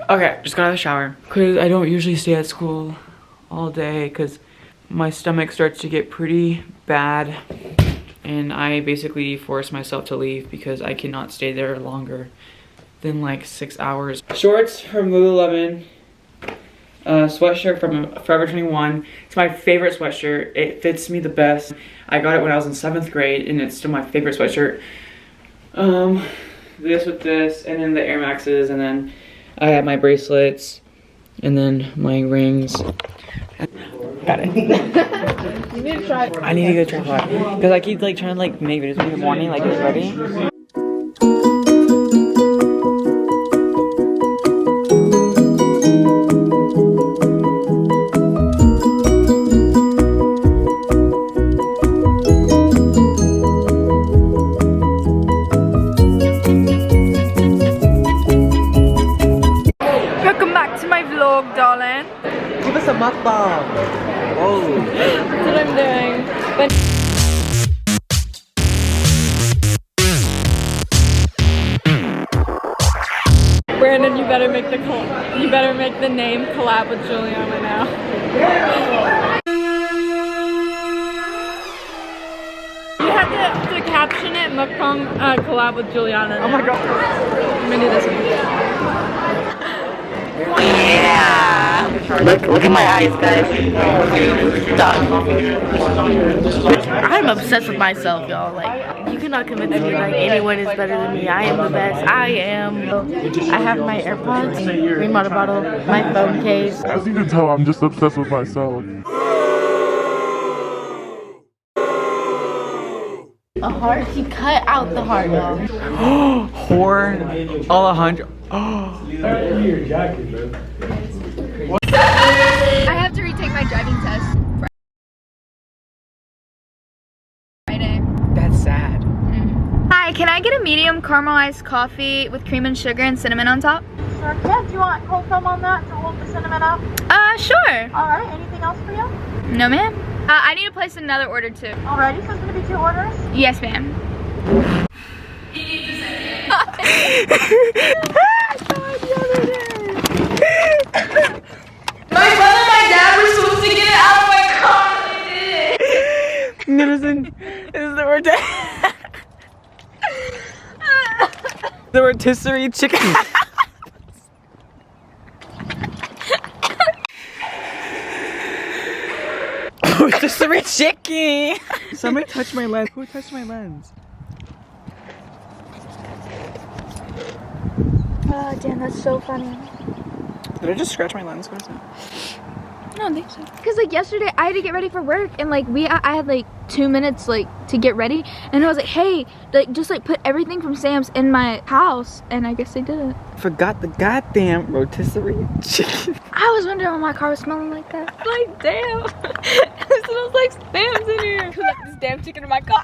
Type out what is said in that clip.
Okay, just got out of the shower. Cause I don't usually stay at school all day because my stomach starts to get pretty bad. And I basically force myself to leave because I cannot stay there longer than like 6 hours. Shorts from Lululemon. Sweatshirt from Forever 21. It's my favorite sweatshirt. It fits me the best. I got it when I was in 7th grade and it's still my favorite sweatshirt. This with this, and then the Air Maxes, and then I have my bracelets, and then my rings. Got it. You need to try. I need to get a tripod because I keep like trying to like make videos in the morning, like it's ready. Welcome back to my vlog, darling. Give us a mukbang. Whoa. That's what I'm doing. But Brandon, you better make the name collab with Juliana now. You have to caption it mukbang collab with Juliana. Oh my god. I'm gonna do this one. Yeah! Look at my eyes, guys. Done. I'm obsessed with myself, y'all. Like, you cannot convince me like anyone is better than me. I am the best. I am. I have my AirPods, green water bottle, my phone case. As you can tell, I'm just obsessed with myself. A heart? He cut out the heart, y'all. Whore. Alejandro. I have to retake my driving test Friday. That's sad. Hi, can I get a medium caramelized coffee with cream and sugar and cinnamon on top? Sure can. Do you want cold foam on that to hold the cinnamon up? Sure. Alright, anything else for you? No, ma'am. I need to place another order too. Alrighty, so it's gonna be 2 orders? Yes, ma'am. My brother and my dad were supposed to get it out of my car. Listen, this is the the rotisserie chicken. Rotisserie chicken. Somebody touched my lens. Who touched my lens? Oh, damn, that's so funny. Did I just scratch my lens? What is that? I don't think so. Cause like yesterday I had to get ready for work and like I had like 2 minutes like to get ready and I was like, hey, like just like put everything from Sam's in my house and I guess they did it. Forgot the goddamn rotisserie chicken. I was wondering why my car was smelling like that. Like damn, it smells like Sam's in here. Like this damn chicken in my car.